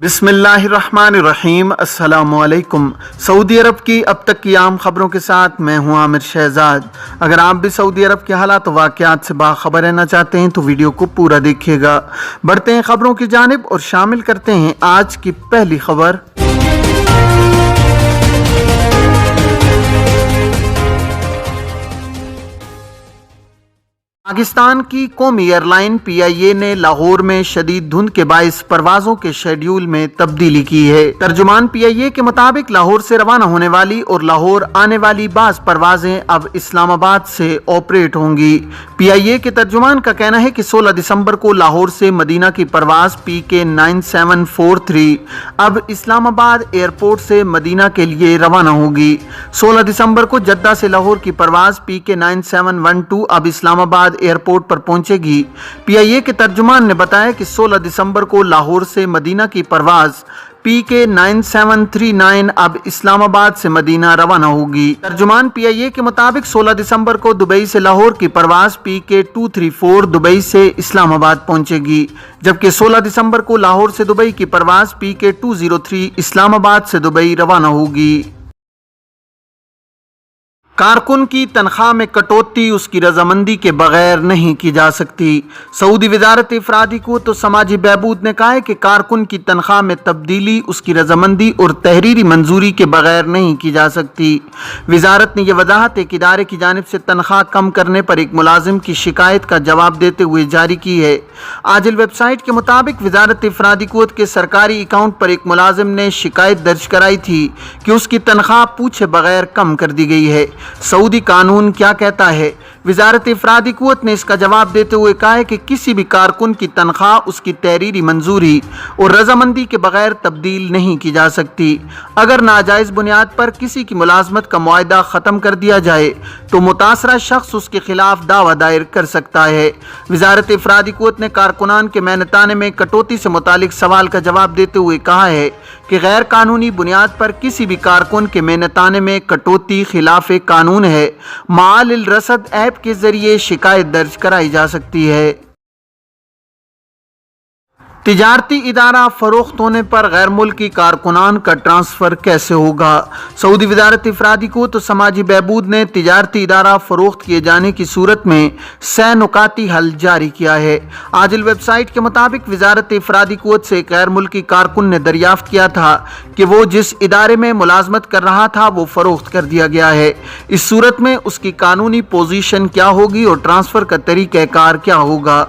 बिस्मिल्लाहिर्रहमानिर्रहीम। अस्सलाम वालेकुम। सऊदी अरब की अब तक की आम खबरों के साथ मैं हूं आमिर शहजाद। अगर आप भी सऊदी अरब के हालात वाक़यात से बाखबर रहना चाहते हैं तो वीडियो को पूरा देखिएगा। बढ़ते हैं खबरों की जानिब और शामिल करते हैं आज की पहली खबर। पाकिस्तान की कौमी एयरलाइन PIA ने लाहौर में शदीद धुंध के बाइस परवाजों के शेड्यूल में तब्दीली की है। तर्जुमान PIA के मुताबिक लाहौर से रवाना होने वाली और लाहौर आने वाली बाज़ परवाजें अब इस्लामाबाद से ऑपरेट होंगी। PIA के तर्जुमान का कहना है कि 16 दिसंबर को लाहौर से मदीना की परवाज PK 9743 अब इस्लामाबाद एयरपोर्ट से मदीना के लिए रवाना होगी। 16 दिसंबर को जद्दा से लाहौर की परवाज PK 9712 अब इस्लामाबाद एयरपोर्ट पर पहुंचेगी। PIA के तर्जुमान ने बताया कि 16 दिसंबर को लाहौर से मदीना की परवाज PK 9739 अब इस्लामाबाद से मदीना रवाना होगी। तर्जुमान PIA के मुताबिक 16 दिसंबर को दुबई से लाहौर की परवाज PK 234 दुबई से इस्लामाबाद पहुंचेगी, जबकि 16 दिसंबर को लाहौर से दुबई की परवाज PK 203 इस्लामाबाद से दुबई रवाना होगी। कारकुन की तनख्वाह में कटौती उसकी रजामंदी के बगैर नहीं की जा सकती। सऊदी वजारत इफरादी क़ुव्वत व समाजी बहबूद ने कहा है कि कारकुन की तनख्वाह में तब्दीली उसकी रजामंदी और तहरीरी मंजूरी के बगैर नहीं की जा सकती। वजारत ने यह वजाहत एक इदारे की जानिब से तनख्वाह कम करने पर एक मुलाजिम की शिकायत का जवाब देते हुए जारी की है। आजिल वेबसाइट के मुताबिक वजारत इफरादी क़ुव्वत के सरकारी अकाउंट पर एक मुलाजिम ने शिकायत दर्ज कराई थी कि उसकी तनख्वाह पूछे बगैर कम कर दी गई है। सऊदी कानून क्या कहता है? वजारत इफरादी क़ुव्वत ने इसका जवाब देते हुए कहा है कि किसी भी कारकुन की तनख्वाह उसकी तहरीरी मंजूरी और रजामंदी के बगैर तब्दील नहीं की जा सकती। अगर नाजायज़ बुनियाद पर किसी की मुलाजमत का मुआहदा ख़त्म कर दिया जाए तो मुतासरा शख्स उसके खिलाफ दावा दायर कर सकता है। वजारत इफरादी क़ुव्वत ने कारकुनान के मेहनताने में कटौती से मुतालिक सवाल का जवाब देते हुए कहा है कि गैर कानूनी बुनियाद पर किसी भी कारकुन के मेहनताने में कटौती खिलाफ कानून है। माल रसद ऐप के जरिए शिकायत दर्ज कराई जा सकती है। तिजारती इदारा फरोख्त होने पर गैर मुल्की कारकुनान का ट्रांसफ़र कैसे होगा? सऊदी वजारत इफरादी क़ुव्वत व समाजी बहबूद ने तिजारती इदारा फरोख्त किए जाने की सूरत में सह नुकाती हल जारी किया है। आजिल वेबसाइट के मुताबिक वजारत इफरादी क़ुव्वत से गैर मुल्की कारकुन ने दरियाफ्त किया था कि वो जिस इदारे में मुलाजमत कर रहा था वो फरोख्त कर दिया गया है। इस सूरत में उसकी कानूनी पोजीशन क्या होगी और ट्रांसफ़र का तरीक़ाकार क्या होगा?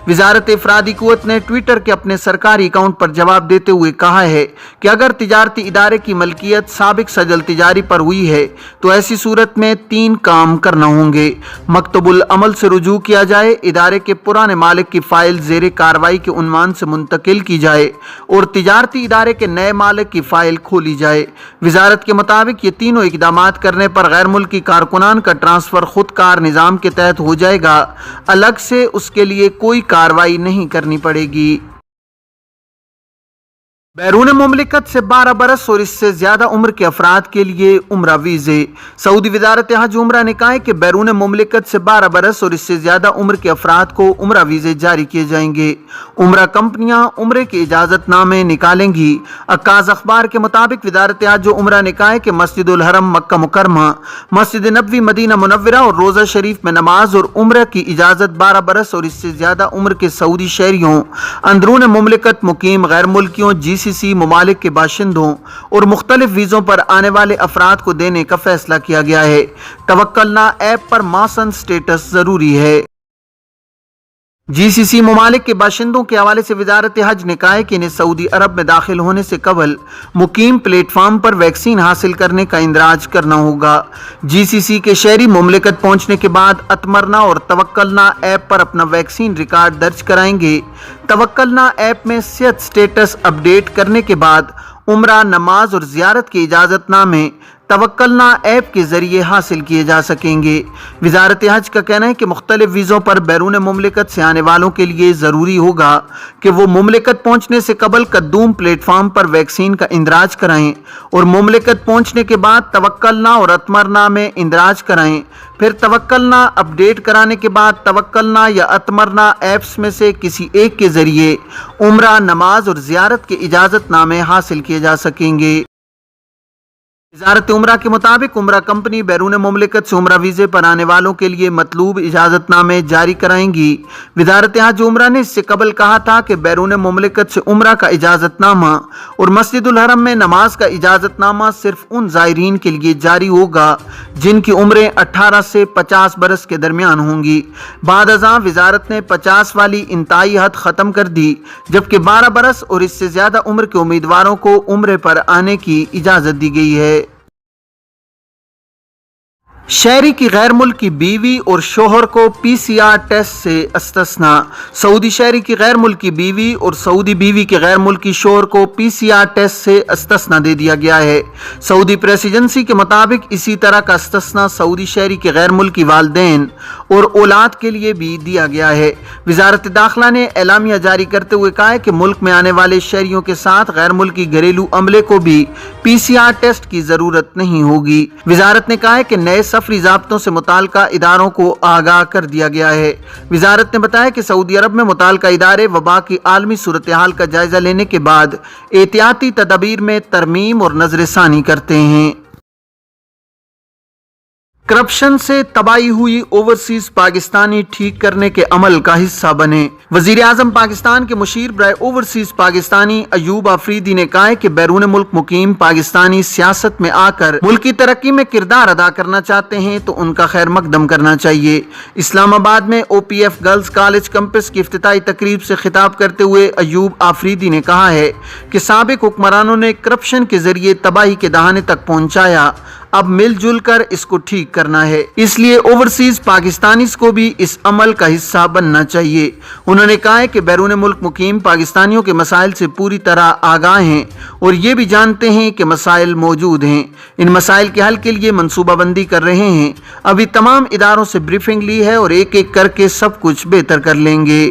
वजारत इफरादी क़ुव्वत ने ट्विटर के अपने सरकारी अकाउंट पर जवाब देते हुए कहा है कि अगर तिजारती इदारे की मलकियत साबिक सजल तिजारी पर हुई है तो ऐसी सूरत में 3 काम करना होंगे। मकतबुल अमल से रुजू किया जाए, इदारे के पुराने मालिक की फाइल ज़ेरे कार्रवाई के उन्वान से मुंतकिल की जाए और तिजारती इदारे के नए मालिक की फाइल खोली जाए। वजारत के मुताबिक ये तीनों इकदामात करने पर गैर मुल्की कारकुनान का ट्रांसफ़र खुदकार निज़ाम के तहत हो जाएगा। अलग से उसके लिए कोई कार्रवाई नहीं करनी पड़ेगी। बैरून मुमलिकत से 12 बरस और इससे ज़्यादा उम्र के अफराद के लिए उम्रा वीज़े। सऊदी वजारत हज उम्रा ने कहा है कि बैरून मुमलिकत से 12 बरस और इससे ज़्यादा उम्र के अफराद को उम्रा वीज़े जारी किए जाएंगे। उम्रा कंपनियां उम्रे के इजाज़तनामे निकालेंगी। अक्काज़ अखबार के मुताबिक वजारत हज उम्रा ने कहा है कि मस्जिदुल हरम मक्का मुकरमा, मस्जिद नबवी मदीना मुनव्वरा और रोज़ा शरीफ में नमाज और उम्र की इजाज़त 12 बरस और इससे ज़्यादा उम्र के सऊदी शहरियों, अंदरून मुमलिकत मुकीम गैर मुल्कियों, GCC ममालिक के बाशिंदों और मुख्तलिफ वीज़ों पर आने वाले अफराद को देने का फैसला किया गया है। तवक्कलना ऐप पर मासन स्टेटस जरूरी है। GCC ममालिक के बाशिंदों के हवाले से वजारत हज ने कहा है कि इन्हें सऊदी अरब में दाखिल होने से कबल मुकीम प्लेटफार्म पर वैक्सीन हासिल करने का इंदराज करना होगा। GCC के शहरी मुमलिकत पहुंचने के बाद अतमरना और तवक्कलना ऐप पर अपना वैक्सीन रिकॉर्ड दर्ज कराएंगे। तवक्कलना ऐप में सेहत स्टेटस अपडेट करने के बाद उम्रा, नमाज और ज़ियारत के इजाज़तनामे तवक्कलना ऐप के जरिए हासिल किए जा सकेंगे। वजारत हज का कहना है कि मुख्तलिफ वीज़ों पर बैरून मुमलिकत से आने वालों के लिए ज़रूरी होगा कि वो मुमलिकत पहुँचने से कबल कद्दूम प्लेटफार्म पर वैक्सीन का इंदराज कराएँ और मुमलिकत पहुँचने के बाद तवक्कलना और अतमरना में इंदराज कराएँ। फिर तवक्कलना अपडेट कराने के बाद तवक्कलना या अतमरना ऐप्स में से किसी एक के ज़रिए उम्रा, नमाज और ज़ियारत के इजाज़तनामे हासिल किए जा सकेंगे। वज़ारत उम्रा के मुताबिक उम्रा कंपनी बैरून मुमलिकत से उम्रा वीज़े पर आने वालों के लिए मतलूब इजाज़तनामे जारी कराएंगी। वज़ारत हज उम्रा ने इससे कबल कहा था कि बैरून मुमलिकत से उम्रा का इजाज़तनामा और मस्जिदुल हरम में नमाज का इजाज़तनामा सिर्फ उन ज़ायरीन के लिए जारी होगा जिनकी उम्रें 18 से 50 बरस के दरमियान होंगी। बाद अज़ां वज़ारत ने 50 वाली इंतहाई हद ख़त्म कर दी, जबकि 12 बरस और इससे ज़्यादा उम्र के उम्मीदवारों को उम्रे पर आने की इजाज़त दी गई है। शहरी की गैर मुल्की बीवी और शोहर को PCR टेस्ट से इस्तिस्ना। सऊदी शहरी की गैर मुल्की बीवी और सऊदी बीवी के गैर मुल्की शोहर को PCR टेस्ट से इस्तिस्ना दे दिया गया है। सऊदी प्रेस एजेंसी के मुताबिक इसी तरह का इस्तिस्ना सऊदी शहरी के गैर मुल्की वालिदैन और औलाद के लिए भी दिया गया है। वजारत दाखिला ने एलामिया जारी करते हुए कहा है कि मुल्क में आने वाले शहरियों के साथ गैर मुल्की घरेलू अमले को भी PCR टेस्ट की जरूरत नहीं होगी। वजारत ने कहा है कि नए सफरी ज़ाब्तों से मुताल्लिका इदारों को आगाह कर दिया गया है। वजारत ने बताया कि सऊदी अरब में मुताल्लिका इदारे वबा की आलमी सूरत हाल का जायजा लेने के बाद एहतियाती तदबीर में तरमीम और नजरसानी करते हैं। करप्शन से तबाही हुई ओवरसीज पाकिस्तानी ठीक करने के अमल का हिस्सा बने। वजीर आजम पाकिस्तान के मुशीर बराए ओवरसीज पाकिस्तानी अयूब आफरीदी ने कहा है कि बैरून मुल्क मुकीम पाकिस्तानी सियासत में आकर मुल्क की तरक्की में किरदार अदा करना चाहते हैं तो उनका खैर मकदम करना चाहिए। इस्लामाबाद में OPF गर्ल्स कॉलेज कैंपस की इफ्तिताई तकरीब से खिताब करते हुए अयूब आफरीदी ने कहा है कि साबिक हुक्मरानों ने करप्शन के जरिए तबाही के दहाने तक पहुंचाया, अब मिलजुल कर इसको ठीक करना है, इसलिए ओवरसीज पाकिस्तानीज को भी इस अमल का हिस्सा बनना चाहिए। उन्होंने कहा है कि बैरून मुल्क मुकीम पाकिस्तानियों के मसाइल से पूरी तरह आगाह हैं और ये भी जानते हैं कि मसाइल मौजूद हैं, इन मसाइल के हल के लिए मनसूबाबंदी कर रहे हैं। अभी तमाम इदारों से ब्रीफिंग ली है और एक एक करके सब कुछ बेहतर कर लेंगे।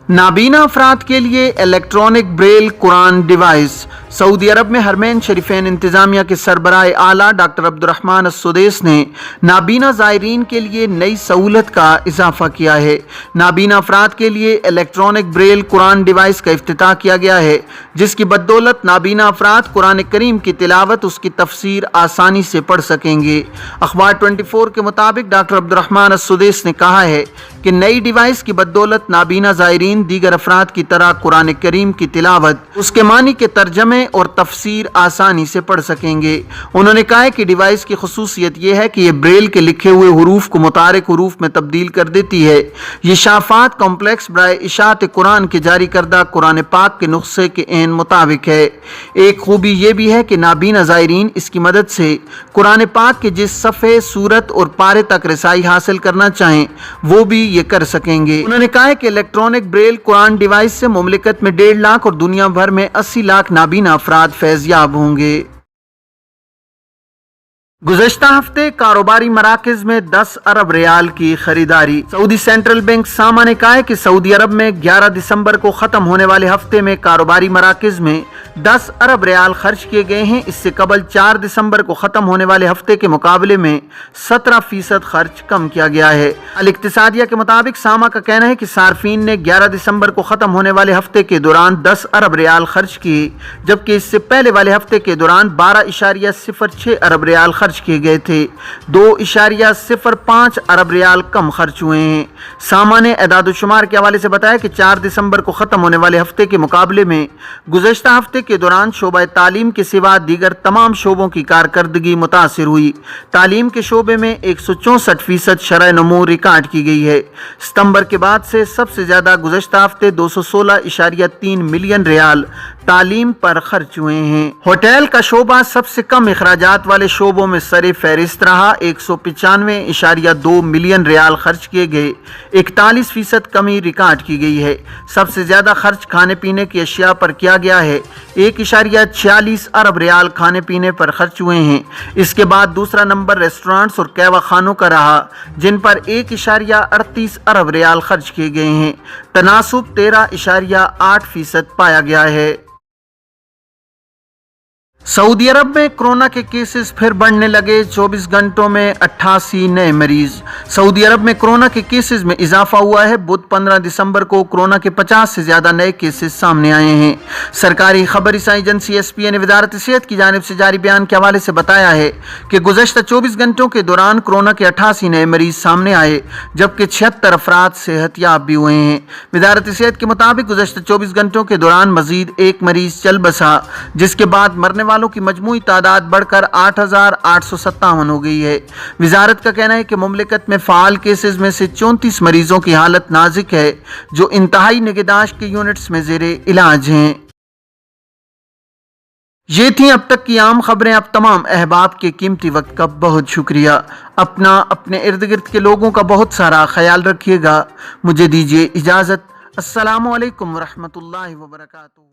नाबीना अफराद के लिए इलेक्ट्रॉनिक ब्रेल कुरान डिवाइस। सऊदी अरब में हरमैन शरीफैन इंतजामिया के सरबराह आला डॉक्टर अब्दुर्रहमान अस्सुदैस ने नाबीना ज़ायरीन के लिए नई सहूलत का इजाफा किया है। नाबीना अफराद के लिए इलेक्ट्रॉनिक ब्रेल कुरान डिवाइस का इफ्तिताह किया गया है, जिसकी बदौलत नाबीना अफराद कुरान करीम की तिलावत, उसकी तफसीर आसानी से पढ़ सकेंगे। अखबार 24 के मुताबिक डॉक्टर अब्दुर्रहमान अस्सुदैस ने कहा है कि नई डिवाइस की बदौलत नाबीना ज़ायरीन दीगर अफराद की तरह कुरान करीम की तिलावत, उसके मानी के तर्जमे और तफसीर आसानी से पढ़ सकेंगे। उन्होंने कहा है कि डिवाइस की खुसूसियत यह है कि यह ब्रेल के लिखे हुए हुरूफ को मुतारिक हुरूफ में तब्दील कर देती है। ये शाफात कॉम्प्लेक्स बराए इशात कुरान के जारी करदा कुरान पाक के नुस्खे के एन मुताबिक है। एक खूबी यह भी है कि नाबीना ज़ायरीन इसकी मदद से कुरान पाक के जिस सफ़े, सूरत और पारे तक रसाई हासिल करना चाहें वो भी ये कर सकेंगे। उन्होंने कहा है कि इलेक्ट्रॉनिक ब्रेल कुरान डिवाइस से मुमलिकत में 1.5 लाख और दुनिया भर में 80 लाख नाबीना अफराद फैज़याब होंगे। गुज़श्ता हफ्ते कारोबारी मराकज़ में 10 अरब रियाल की खरीदारी। सऊदी सेंट्रल बैंक सामा ने कहा है कि सऊदी अरब में 11 दिसंबर को ख़त्म होने वाले हफ्ते में कारोबारी मराकज़ में 10 अरब रियाल खर्च किए गए हैं। इससे कबल 4 दिसंबर को ख़त्म होने वाले हफ्ते के मुकाबले में 17% खर्च कम किया गया है। अल इक्तिसादिया के मुताबिक सामा का कहना है कि सार्फिन ने 11 दिसंबर को ख़त्म होने वाले हफ्ते के दौरान 10 अरब रियाल खर्च किए, जबकि इससे पहले वाले हफ्ते के दौरान 12.06 अरब रियाल खर्च किए गए थे। 2.05 अरब रियाल कम खर्च हुए हैं। सामा ने एदाद-ओ-शुमार के हवाले से बताया कि 4 दिसंबर को ख़त्म होने वाले हफ्ते के मुकाबले में गुज़श्ता हफ्ते के दौरान शोबा तालीम के सिवा दीगर तमाम शोबों की कारकर्दगी मुतासिर हुई। तालीम के शोबे में 164% शरह नमू रिकॉर्ड की गई है। सितंबर के बाद से सबसे ज़्यादा गुज़श्ता हफ्ते 216.3 मिलियन रियाल तालीम पर खर्च हुए हैं। होटल का शोबा सबसे कम अखराजात वाले शोबों में सर फहरिस्त रहा। 195.2 मिलियन रियाल खर्च किए गए, 41% कमी रिकॉर्ड की गई है। सबसे ज़्यादा खर्च खाने पीने की अशिया पर किया गया है, 1.46 अरब रियाल खाने पीने पर खर्च हुए हैं। इसके बाद दूसरा नंबर रेस्टोरेंट्स और कहवा खानों का रहा, जिन पर 1.38 अरब रियाल खर्च किए गए हैं। तनासुब 13.8% पाया गया है। सऊदी अरब में कोरोना के केसेस फिर बढ़ने लगे, 24 घंटों में 88 नए मरीज। सऊदी अरब में कोरोना के केसेस में इजाफा हुआ है। बुध 15 दिसंबर को कोरोना के 50 से ज़्यादा नए केसेस सामने आए हैं। सरकारी खबर रसाई एजेंसी SPA ने वजारत सेहत की जानिब से जारी बयान के हवाले से बताया है कि गुज़श्ता 24 घंटों के दौरान कोरोना के 88 नए मरीज सामने आए, जबकि 76 अफराद सेहतयाब भी हुए हैं। वजारत सेहत के मुताबिक गुज़श्ता 24 घंटों के दौरान मजीद एक मरीज चल बसा, जिसके बाद मरने वालों की मजमूई तादाद बढ़कर 8,857 हो गई है। वजारत का कहना है कि मुमलिकत में फ़ाल केसेस में से 34 मरीजों की हालत नाजुक है, जो इंतहाई निगहदाश्त के यूनिट्स में ज़ेरे इलाज हैं। ये थी अब तक की आम खबरें। अब तमाम अहबाब के कीमती वक्त का बहुत शुक्रिया। अपना, अपने इर्द गिर्द के लोगों का बहुत सारा ख्याल रखिएगा। मुझे दीजिए इजाज़त। अस्सलामु अलैकुम वरहमतुल्लाहि वबरकातुहू।